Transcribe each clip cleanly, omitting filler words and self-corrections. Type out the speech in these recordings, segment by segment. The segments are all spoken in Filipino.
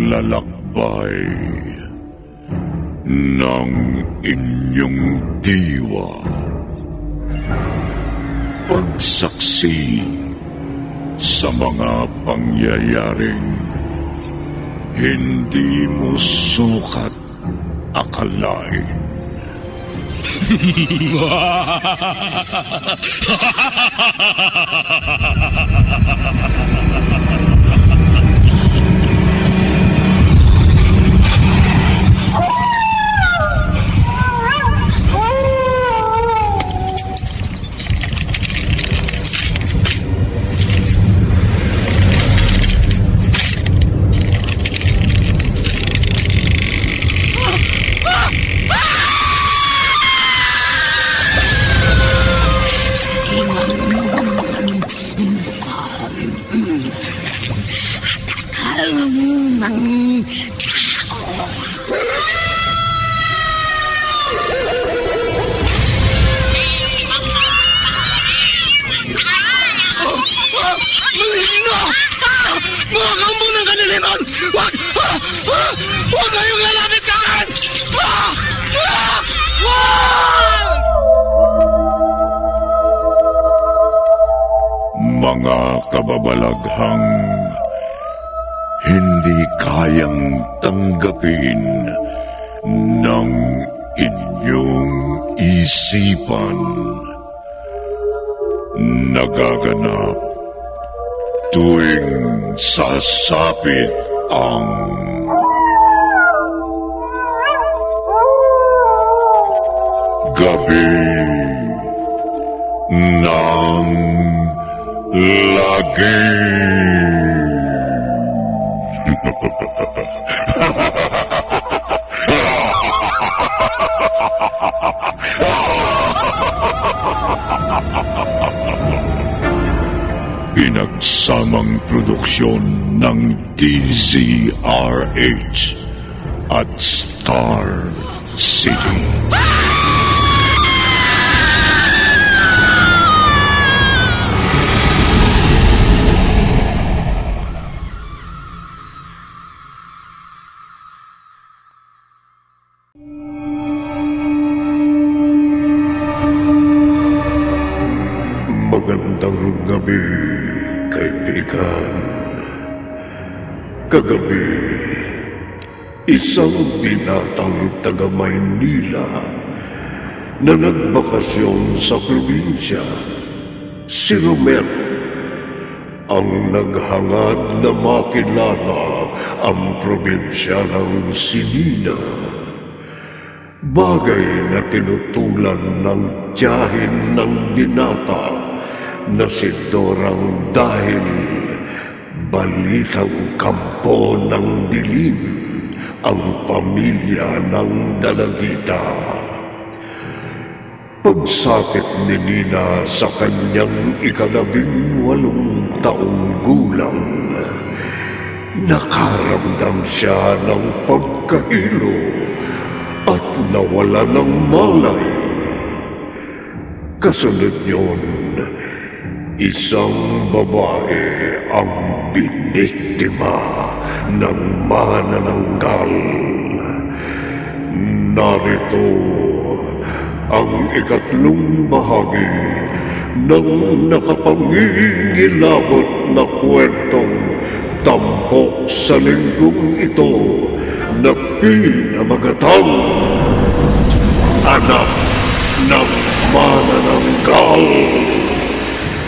paglalakbay ng inyong diwa. Pagsaksi sa mga pangyayaring hindi mo sukat akalain. Huwag kayong lalapit sa akin! Mga kababalaghang hindi kayang tanggapin ng inyong isipan. Nagaganap tuwing sasapit ang gabi ng lagim. Pinagsamang produksyon ng DZRH at Star City. Magandang gabi, kaibigan. Kagabi, isang binatang taga-Maynila na nagbakasyon sa probinsya, si Romer, ang naghangad na makilala ang probinsya ng Sinina. Bagay na tinutulan ng tiyahin ng binata na si Dorang dahil balitang kampo ng dilim ang pamilya ng Dalagita. Pagsapit ni Nina sa kanyang ika-18 taong gulang, nakaramdam siya ng pagkahilo at nawala ng malay. Kasunod yun, isang babae ang biniktima ng manananggal. Narito ang ikatlong bahagi ng nakapangingilabot na kwentong tampok sa linggong ito na pinamagatang Anak ng Manananggal.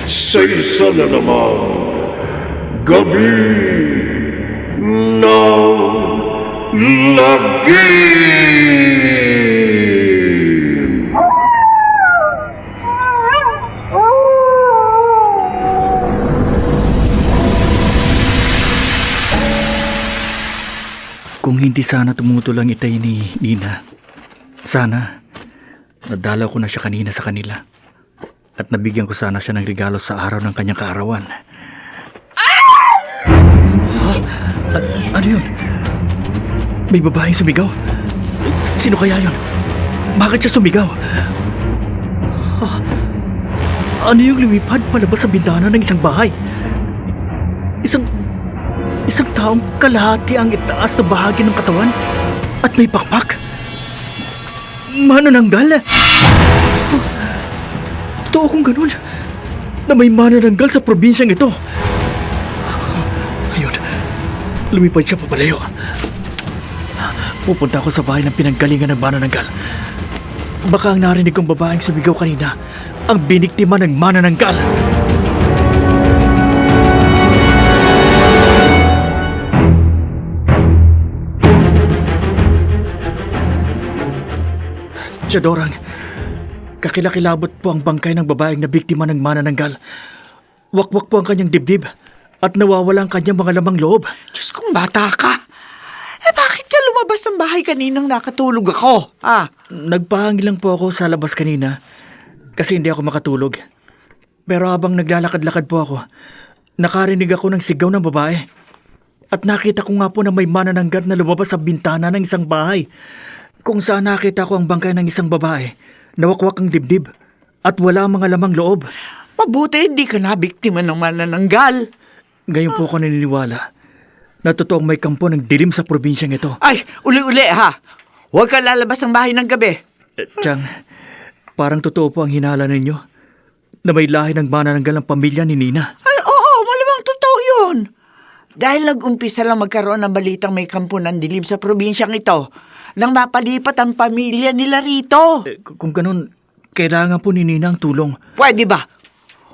Sa isa na namang gabi ng lagim. Kung hindi sana tumutol ang itay ni Nina, sana nadalaw ko na siya kanina sa kanila at nabigyan ko sana siya ng regalo sa araw ng kanyang kaarawan. Ano yun? May babaeng sumigaw? Sino kaya yun? Bakit siya sumigaw? Ano yung lumipad palabas sa bintana ng isang bahay? Isang taong kalahati ang itaas na bahagi ng katawan at may pakpak. Manananggal? Totoo kung ganun na may manananggal sa probinsyang ito. Ayun, lumipad siya papalayo. Pupunta ako sa bahay ng pinanggalingan ng manananggal. Baka ang narinig kong babaeng sumigaw kanina ang biniktima ng manananggal. Dorang, kakilakilabot po ang bangkay ng babaeng na biktima ng manananggal. Wakwak po ang kanyang dibdib at nawawala ang kanyang mga lamang loob. Diyos kong bata ka. Bakit ka lumabas ng bahay kaninang nakatulog ako? Nagpahangi lang po ako sa labas kanina kasi hindi ako makatulog. Pero habang naglalakad-lakad po ako, nakarinig ako ng sigaw ng babae. At nakita ko nga po na may manananggal na lumabas sa bintana ng isang bahay. Kung saan nakita ko ang bangkay ng isang babae, nawakwak ang dibdib at wala ang mga lamang loob. Mabuti hindi ka na biktima ng manananggal. Ngayon po ako naniniwala na totoong may kampo ng dilim sa probinsyang ito. Ay, uli-uli ha. Huwag ka lalabas ng bahay ng gabi. Chang, parang totoo po ang hinala ninyo na may lahi ng manananggal ng pamilya ni Nina. Ay, oo, malamang totoo yun. Dahil nag-umpisa lang magkaroon ng balitang may kampo ng dilim sa probinsyang ito, nang mapalipat ang pamilya nila rito. Kung ganun, kailangan po ni Nina ang tulong. Pwede ba?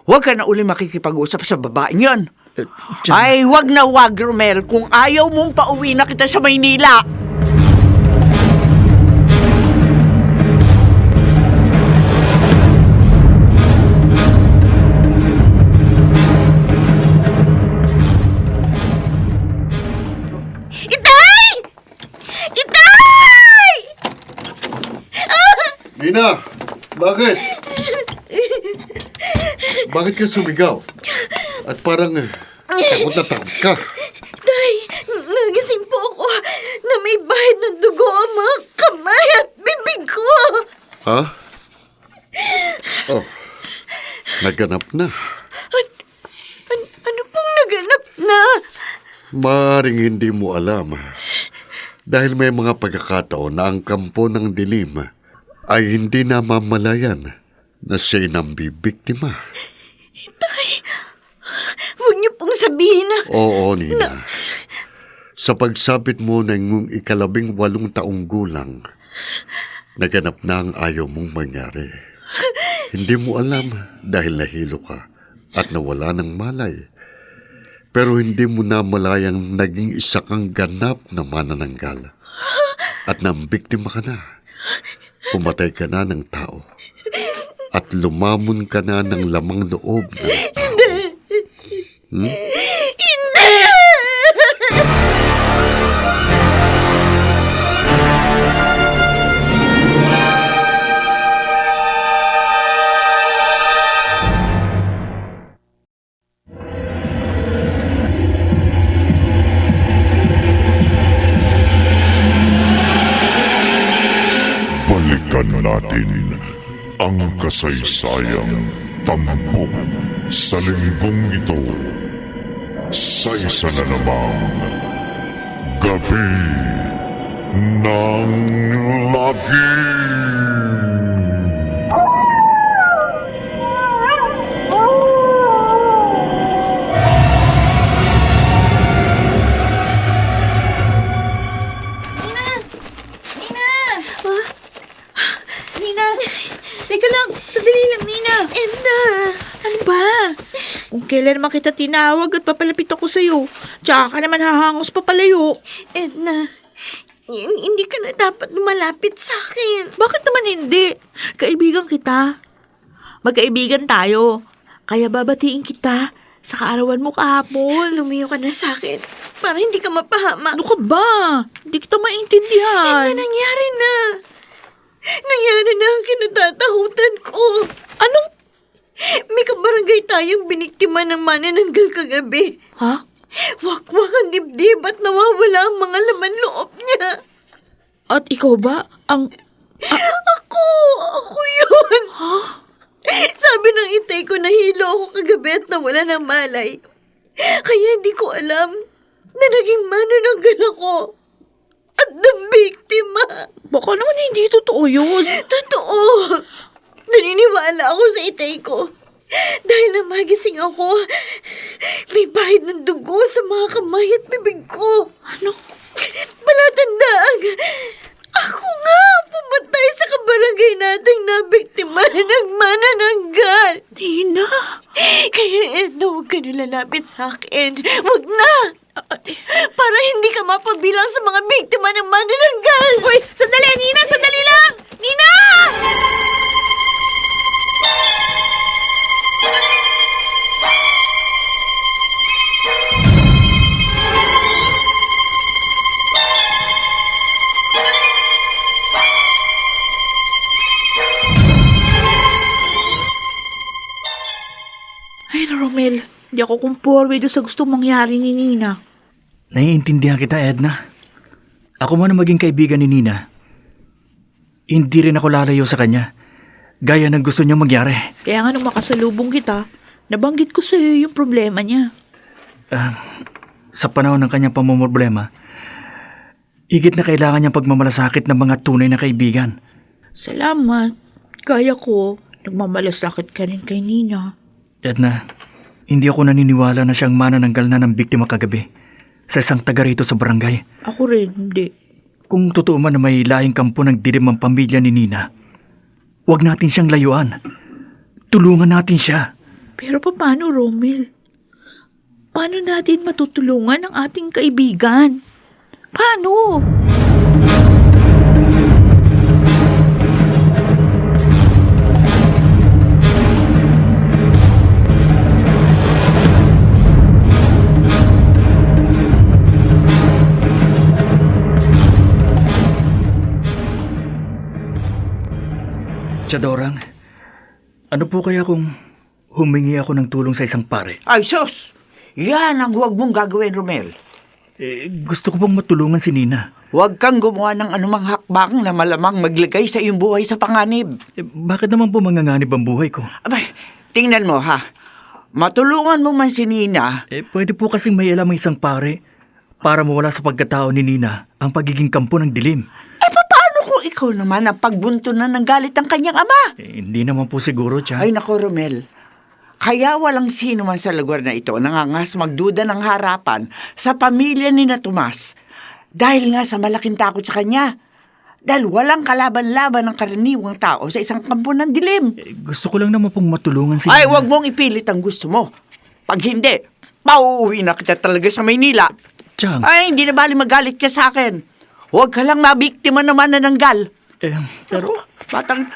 Huwag ka na uli makikipag-usap sa babaeng yun. Chang, Ay, wag na wag, Romel, kung ayaw mong pauwi na kita sa Maynila. Nina, bakit? Bakit ka sumigaw? At parang takot na takot ka. Tay, nagising po ako na may bahid ng dugo ang mga kamay at bibig ko. Ha? Oh, naganap na. Ano pong naganap na? Maaring hindi mo alam. Dahil may mga pagkakataon na ang kampo ng dilim ay hindi namamalayan na siya'y nambibiktima. Tay, huwag niyo pong sabihin na... Oo, Nina. Sa pagsapit mo ng 18 taong gulang, naganap na ang ayaw mong mangyari. Hindi mo alam dahil nahilo ka at nawala ng malay. Pero hindi mo namalayang naging isa kang ganap na manananggal. At nambiktima ka na. Pumatay ka na ng tao. At lumamon ka na ng lamang loob ng tao. Hindi! Balikan natin ang kasaysayang tampok sa linggong ito sa isa na namang Gabi ng Lagim. Nina! Teka lang! Sandali lang, Nina! Edna! Ano ba? Kung kailan naman kita tinawag at papalapit ako sa'yo, tsaka ka naman hahangos papalayo. Edna, hindi ka na dapat lumalapit sa akin. Bakit naman hindi? Kaibigan kita. Magkaibigan tayo. Kaya babatiin kita sa kaarawan mo kahapon. Lumiyo ka na sa akin para hindi ka mapahama. Ano ka ba? Hindi kita maintindihan. Edna, nangyari na. Nangyari na ang kinatatakutan ko. Anong? May kabarangay tayong biniktima ng manananggal kagabi. Ha? Wakwak ang dibdib at nawawala ang mga laman loob niya. At ikaw ba? Ako yun. Ha? Sabi ng itay ko nahilo ako kagabi at nawala ng malay. Kaya hindi ko alam na naging manananggal ako at nabiktima. Baka naman hindi totoo yun. Totoo. Naniniwala ako sa itay ko. Dahil nang magising ako, may bahid ng dugo sa mga kamay at bibig ko. Ano? Palatandaan, ako nga ang pumatay sa kabarangay nating nabiktima ng manananggal. Nina! Kaya Edna, huwag ka nalalapit sa akin. Huwag na! Para hindi ka mapabilang sa mga biktima ng manananggal. Uy! Sandali, Nina! Sandali lang! Nina! Ay, Romel. Hindi ako kumporme doon sa gustong mangyari ni Nina. Naiintindihan kita, Edna. Ako man ang maging kaibigan ni Nina. Hindi rin ako lalayo sa kanya. Gaya ng gusto niyang mangyari. Kaya nga nung makasalubong kita, nabanggit ko sa iyo yung problema niya. Sa panahon ng kanyang pamumroblema, higit na kailangan niyang pagmamalasakit ng mga tunay na kaibigan. Salamat. Kaya ko, nagmamalasakit ka rin kay Nina. Edna, hindi ako naniniwala na siyang manananggal na ng biktima kagabi sa isang taga rito sa barangay. Ako rin, hindi. Kung totoo man na may lahing kampo ng dilim ang pamilya ni Nina, huwag natin siyang layuan. Tulungan natin siya. Pero paano, Romel? Paano natin matutulungan ang ating kaibigan? Paano? Dorang, ano po kaya kung humingi ako ng tulong sa isang pare? Ay, sus! Yan ang huwag mong gagawin, Romel. Gusto ko pong matulungan si Nina. Huwag kang gumawa ng anumang hakbang na malamang maglagay sa iyong buhay sa panganib. Bakit naman po manganganib ang buhay ko? Abay, tingnan mo ha. Matulungan mo man si Nina. Pwede po kasing may alam ang isang pare para mawala sa pagkatao ni Nina ang pagiging kampo ng dilim. Paano kung ikaw naman ang pagbuntunan ng galit ng kanyang ama? Hindi naman po siguro, Tiyan. Ay nako, Romel. Kaya walang sino man sa lugar na ito nangangas magduda ng harapan sa pamilya ni na Tomas. Dahil nga sa malaking takot sa kanya. Dahil walang kalaban-laban ng karaniwang tao sa isang kampo ng dilim. Gusto ko lang naman pong matulungan si Ay, Nina. wag mong ipilit ang gusto mo. Pag hindi, pauuwi na kita talaga sa Maynila. Tiyan, Ay, hindi na bali magalit ka sa akin. Huwag ka lang mabiktima naman na nanggal. pero... Batang...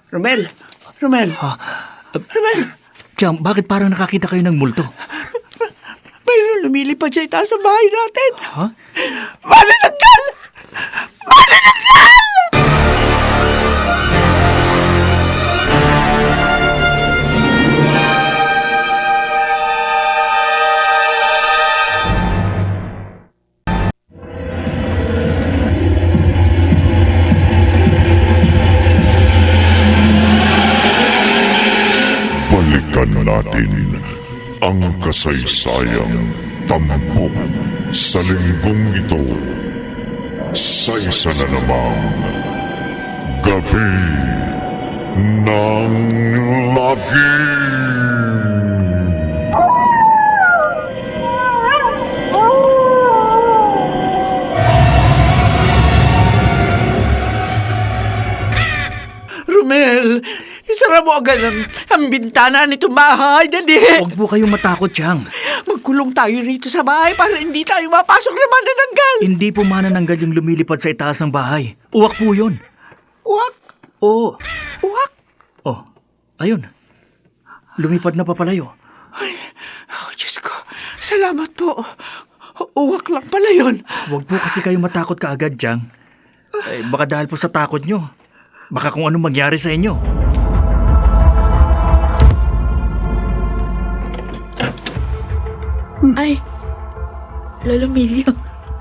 Romel! Romel! Romel! Tiyan, bakit parang nakakita kayo ng multo? Mayroon lumilipad sa itaas sa bahay natin. Ha? Manananggal! Manananggal! Balikan natin ang kasaysayang tampok sa linggong ito sa isa na namang Gabi ng Lagim. Romel! Isara mo agad ang bintana nitong bahay, dali! Huwag po kayong matakot, Tiyan. Magkulong tayo rito sa bahay para hindi tayo mapasok na manananggal! Hindi po manananggal yung lumilipad sa itaas ng bahay. Uwak po yun. Uwak! Oo. Uwak! Oh, ayun. Lumipad na papalayo. Ay, oh, Diyos ko, salamat po. Uwak lang pala yun. Huwag po kasi kayo matakot kaagad, Tiyan. Baka dahil po sa takot nyo. Baka kung anong mangyari sa inyo. Ay, Lolo Emilio,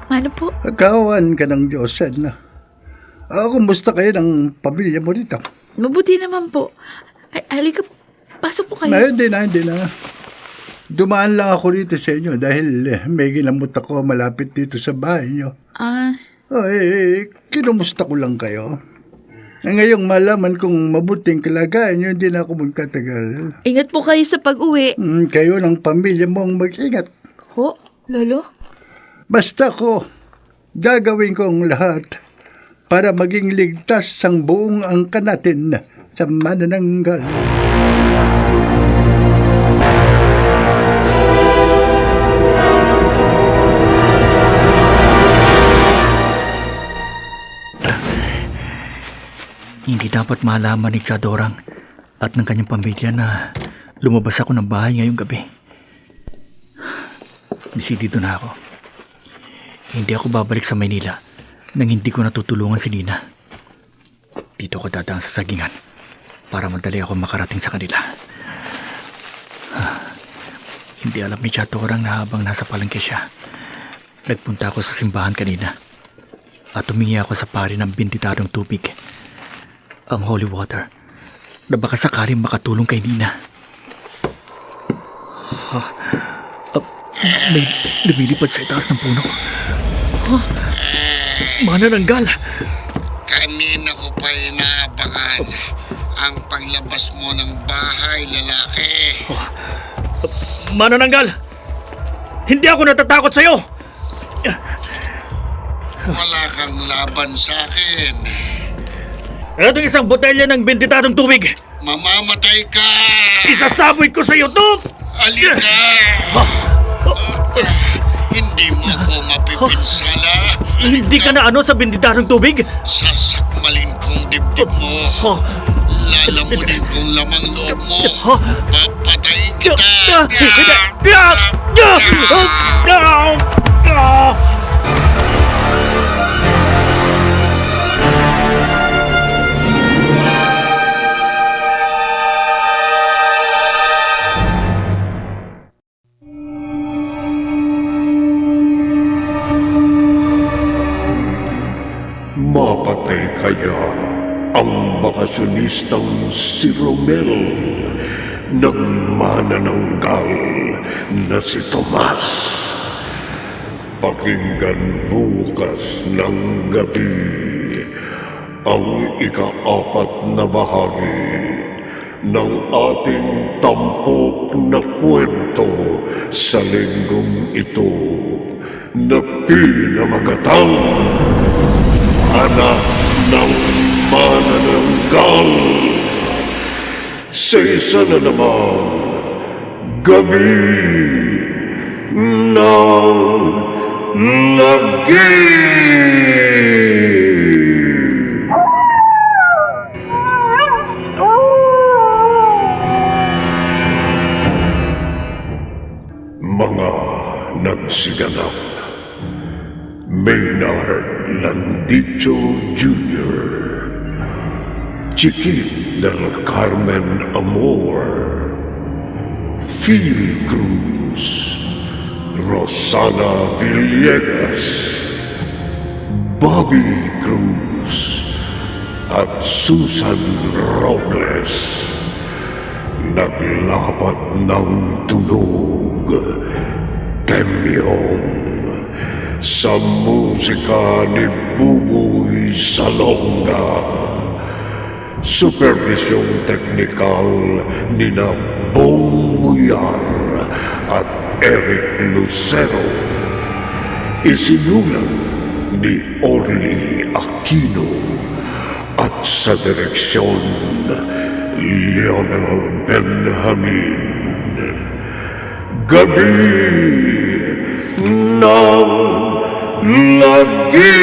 ano po? Kawan ka ng Diyos, Edna. Kumusta kayo ng pamilya mo dito? Mabuti naman po. Ay, halika, pasok po kayo. Hindi na. dumaan lang ako rito sa inyo dahil may ginamot ako malapit dito sa bahay nyo. Kinumusta ko lang kayo. Ngayong malaman kong mabuting kalagayan nyo, hindi na ako magtatagal. Ingat po kayo sa pag-uwi. Kayo ng pamilya mo ang mag-ingat. Ho, Lolo? Basta ko, gagawin ko ang lahat para maging ligtas ang buong angka natin sa manananggal. Hindi dapat malaman ni Chadorang at ng kanyang pamilya na lumabas ako ng bahay ngayong gabi. Desidido na ako. Hindi ako babalik sa Maynila nang hindi ko natutulungan si Nina. Dito ako dadaan sa sagingan para madali ako makarating sa kanila. Hindi alam ni Chadorang na habang nasa palengke siya, nagpunta ako sa simbahan kanina at humingi ako sa pari ng benditadong tubig, ang holy water, na baka sakaling makatulong kay Nina. May lumilipad sa itaas ng puno. Manananggal! Kanina ko pa inaabangan ang paglabas mo ng bahay, lalaki. Manananggal! Hindi ako natatakot sa'yo! Wala kang laban sa akin. Itong isang botelya ng benditadong tubig! Mamamatay ka! Isasaboy ko sa'yo to! Alika! Hindi mo ako mapipinsala. Hindi ka na ano sa benditadong tubig? Sasakmalin kong dibdib mo. Lalamunin kong lamang loob mo. Papatayin kita. Mapatay kaya ang bakasyonistang si Romel ng manananggal na si Tomas. Pakinggan bukas ng gabi ang ika-4 na bahagi ng ating tampok na kwento sa linggong ito na pinamagatang Anak ng Manananggal. Sa isa na namang gabi ng lagi. Mga nagsiganap: Maynard Landicho Jr., Chiquit del Carmen Amor, Phil Cruz, Rosana Villegas, Bobby Cruz, at Susan Robles. Naglapat ng tunog, Temyong, sa musika ni Buboy Salonga. Supervisyong teknikal ni na Bong Muyar at Eric Lucero. Isinulat ni Orly Aquino at sa direksyon Leonel Benjamin. Gabi ng lagi.